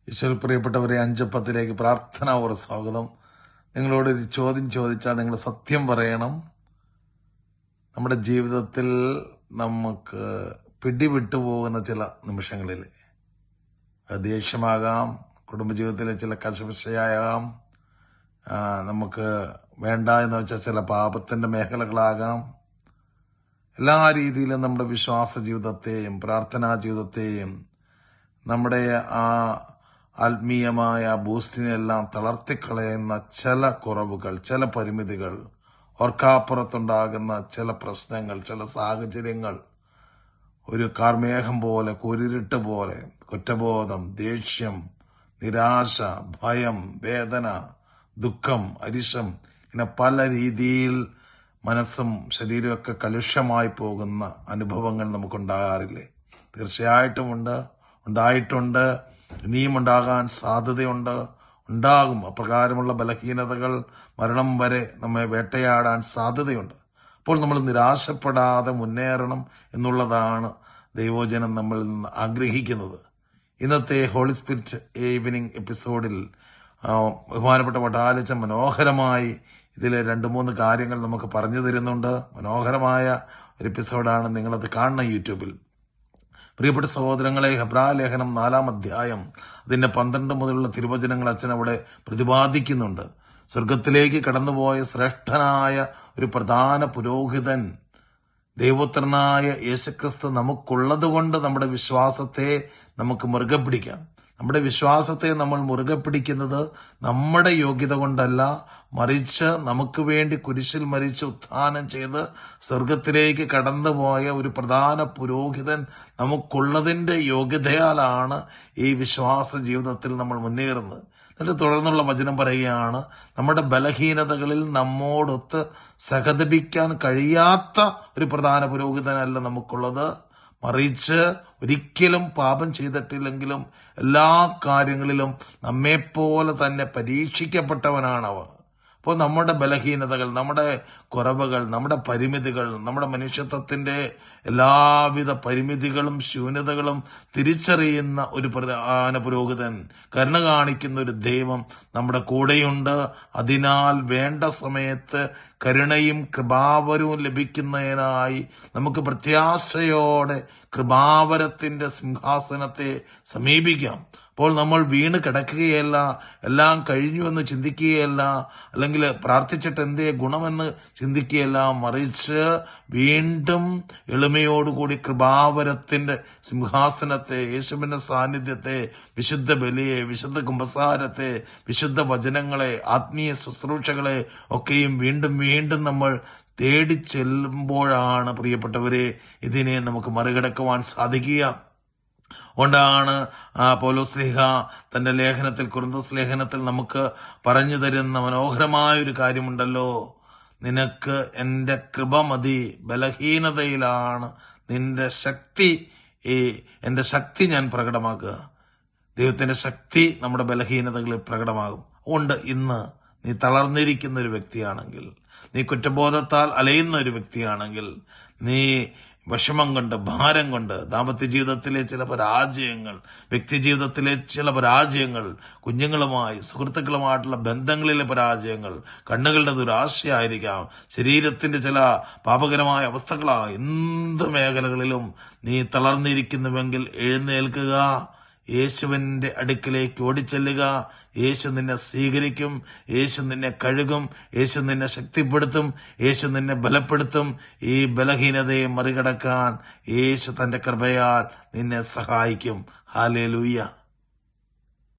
ഈശ്വര പ്രിയപ്പെട്ടവരെ, 5:10 പ്രാർത്ഥനാപൂർവ്വ സ്വാഗതം. നിങ്ങളോട് ഒരു ചോദ്യം ചോദിച്ചാൽ നിങ്ങൾ സത്യം പറയണം. നമ്മുടെ ജീവിതത്തിൽ നമുക്ക് പിടിവിട്ടു പോകുന്ന ചില നിമിഷങ്ങളിൽ അത് ദേഷ്യമാകാം, കുടുംബജീവിതത്തിലെ ചില കശപിശയാകാം, നമുക്ക് വേണ്ട എന്ന് വെച്ചാൽ ചില പാപത്തിന്റെ മേഖലകളാകാം. എല്ലാ രീതിയിലും നമ്മുടെ വിശ്വാസ ജീവിതത്തെയും പ്രാർത്ഥനാ ജീവിതത്തെയും നമ്മുടെ ആ ആത്മീയമായ ബൂസ്റ്റിനെല്ലാം തളർത്തിക്കളയുന്ന ചില കുറവുകൾ, ചില പരിമിതികൾ, ഓർക്കാപ്പുറത്തുണ്ടാകുന്ന ചില പ്രശ്നങ്ങൾ, ചില സാഹചര്യങ്ങൾ, ഒരു കാർമേഘം പോലെ, കൂരിരുട്ട് പോലെ, കുറ്റബോധം, ദേഷ്യം, നിരാശ, ഭയം, വേദന, ദുഃഖം, അരിശം, ഇങ്ങനെ പല രീതിയിൽ മനസ്സും ശരീരമൊക്കെ കലുഷമായി പോകുന്ന അനുഭവങ്ങൾ നമുക്കുണ്ടാകാറില്ലേ? തീർച്ചയായിട്ടും ഉണ്ടായിട്ടുണ്ട്, ഇനിയും ഉണ്ടാകാൻ സാധ്യതയുണ്ട്, ഉണ്ടാകും. അപ്രകാരമുള്ള ബലഹീനതകൾ മരണം വരെ നമ്മെ വേട്ടയാടാൻ സാധ്യതയുണ്ട്. അപ്പോൾ നമ്മൾ നിരാശപ്പെടാതെ മുന്നേറണം എന്നുള്ളതാണ് ദൈവജനം നമ്മളിൽ നിന്ന് ആഗ്രഹിക്കുന്നത്. ഇന്നത്തെ ഹോളി സ്പിരിറ്റ് ഈവനിങ് എപ്പിസോഡിൽ ബഹുമാനപ്പെട്ട വടാലച്ചൻ മനോഹരമായി ഇതിലെ 2-3 കാര്യങ്ങൾ നമുക്ക് പറഞ്ഞു തരുന്നുണ്ട്. മനോഹരമായ ഒരു എപ്പിസോഡാണ്, നിങ്ങളത് കാണണം യൂട്യൂബിൽ. പ്രിയപ്പെട്ട സഹോദരങ്ങളെ, ഹെബ്രായ ലേഖനം 4-ാം അധ്യായം അതിന്റെ 12 മുതലുള്ള തിരുവചനങ്ങൾ അച്ഛൻ അവിടെ പ്രതിപാദിക്കുന്നുണ്ട്. സ്വർഗത്തിലേക്ക് കടന്നുപോയ ശ്രേഷ്ഠനായ ഒരു പ്രധാന പുരോഹിതൻ ദൈവപുത്രനായ യേശുക്രിസ്തു നമുക്കുള്ളത് കൊണ്ട് നമ്മുടെ വിശ്വാസത്തെ നമുക്ക് മുറുകെ പിടിക്കാം. നമ്മുടെ വിശ്വാസത്തെ നമ്മൾ മുറുകെ പിടിക്കുന്നത് നമ്മുടെ യോഗ്യത കൊണ്ടല്ല, മറിച്ച് നമുക്ക് വേണ്ടി കുരിശിൽ മരിച്ച് ഉത്ഥാനം ചെയ്ത് സ്വർഗത്തിലേക്ക് കടന്നുപോയ ഒരു പ്രധാന പുരോഹിതൻ നമുക്കുള്ളതിന്റെ യോഗ്യതയാലാണ് ഈ വിശ്വാസ ജീവിതത്തിൽ നമ്മൾ മുന്നേറുന്നത്. എന്നിട്ട് തുടർന്നുള്ള വചനം പറയുകയാണ്, നമ്മുടെ ബലഹീനതകളിൽ നമ്മോടൊത്ത് സഹതപിക്കാൻ കഴിയാത്ത ഒരു പ്രധാന പുരോഹിതനല്ല നമുക്കുള്ളത്, മറിച്ച് ഒരിക്കലും പാപം ചെയ്തിട്ടില്ലെങ്കിലും എല്ലാ കാര്യങ്ങളിലും നമ്മെപ്പോലെ തന്നെ പരീക്ഷിക്കപ്പെട്ടവനാണ് അവൻ. അപ്പോൾ നമ്മുടെ ബലഹീനതകൾ, നമ്മുടെ കുറവുകൾ, നമ്മുടെ പരിമിതികൾ, നമ്മുടെ മനുഷ്യത്വത്തിന്റെ എല്ലാവിധ പരിമിതികളും ശൂന്യതകളും തിരിച്ചറിയുന്ന ഒരു പ്രധാന പുരോഹിതൻ, കരുണ കാണിക്കുന്ന ഒരു ദൈവം നമ്മുടെ കൂടെയുണ്ട്. അതിനാൽ വേണ്ട സമയത്ത് കരുണയും കൃപാവരവും ലഭിക്കുന്നതിനായി നമുക്ക് പ്രത്യാശയോടെ കൃപാവരത്തിന്റെ സിംഹാസനത്തെ സമീപിക്കാം. അപ്പോൾ നമ്മൾ വീണ് കിടക്കുകയല്ല, എല്ലാം കഴിഞ്ഞു എന്ന് ചിന്തിക്കുകയല്ല, അല്ലെങ്കിൽ പ്രാർത്ഥിച്ചിട്ട് എന്തേ ഗുണമെന്ന് ചിന്തിക്കുകയല്ല, മറിച്ച് വീണ്ടും എളിമയോടുകൂടി കൃപാവരത്തിന്റെ സിംഹാസനത്തെ, യേശുവിന്റെ സാന്നിധ്യത്തെ, വിശുദ്ധ ബലിയെ, വിശുദ്ധ കുമ്പസാരത്തെ, വിശുദ്ധ വചനങ്ങളെ, ആത്മീയ ശുശ്രൂഷകളെ ഒക്കെയും വീണ്ടും വീണ്ടും നമ്മൾ തേടി ചെല്ലുമ്പോഴാണ് പ്രിയപ്പെട്ടവരെ ഇതിനെ നമുക്ക് മറികടക്കുവാൻ സാധിക്കുക. അതുകൊണ്ടാണ് പൗലോസ്ലീഹ തന്റെ ലേഖനത്തിൽ, കൊരിന്തോസ് ലേഖനത്തിൽ നമുക്ക് പറഞ്ഞു തരുന്ന മനോഹരമായ ഒരു കാര്യമുണ്ടല്ലോ, നിനക്ക് എന്റെ കൃപ മതി, ബലഹീനതയിലാണ് നിന്റെ ശക്തി, എന്റെ ശക്തി ഞാൻ പ്രകടമാക്കുക. ദൈവത്തിന്റെ ശക്തി നമ്മുടെ ബലഹീനതകളിൽ പ്രകടമാകും. അതുകൊണ്ട് ഇന്ന് നീ തളർന്നിരിക്കുന്ന ഒരു വ്യക്തിയാണെങ്കിൽ, നീ കുറ്റബോധത്താൽ അലയുന്ന ഒരു വ്യക്തിയാണെങ്കിൽ, നീ വിഷമം കൊണ്ട്, ഭാരം കൊണ്ട്, ദാമ്പത്യ ജീവിതത്തിലെ ചില പരാജയങ്ങൾ, വ്യക്തി ജീവിതത്തിലെ ചില പരാജയങ്ങൾ, കുഞ്ഞുങ്ങളുമായി സുഹൃത്തുക്കളുമായിട്ടുള്ള ബന്ധങ്ങളിലെ പരാജയങ്ങൾ, കണ്ണുകളുടെ ദുരാശയായിരിക്കാം, ശരീരത്തിന്റെ ചില പാപകരമായ അവസ്ഥകളാകാം, എന്ത് മേഖലകളിലും നീ തളർന്നിരിക്കുന്നുവെങ്കിൽ എഴുന്നേൽക്കുക, യേശുവിന്റെ അടുക്കിലേക്ക് ഓടിച്ചെല്ലുക. യേശു നിന്നെ സ്വീകരിക്കും, യേശു നിന്നെ കഴുകും, യേശു നിന്നെ ശക്തിപ്പെടുത്തും, യേശു നിന്നെ ബലപ്പെടുത്തും. ഈ ബലഹീനതയെ മറികടക്കാൻ യേശു തന്റെ കൃപയാൽ നിന്നെ സഹായിക്കും. ഹല്ലേലൂയ.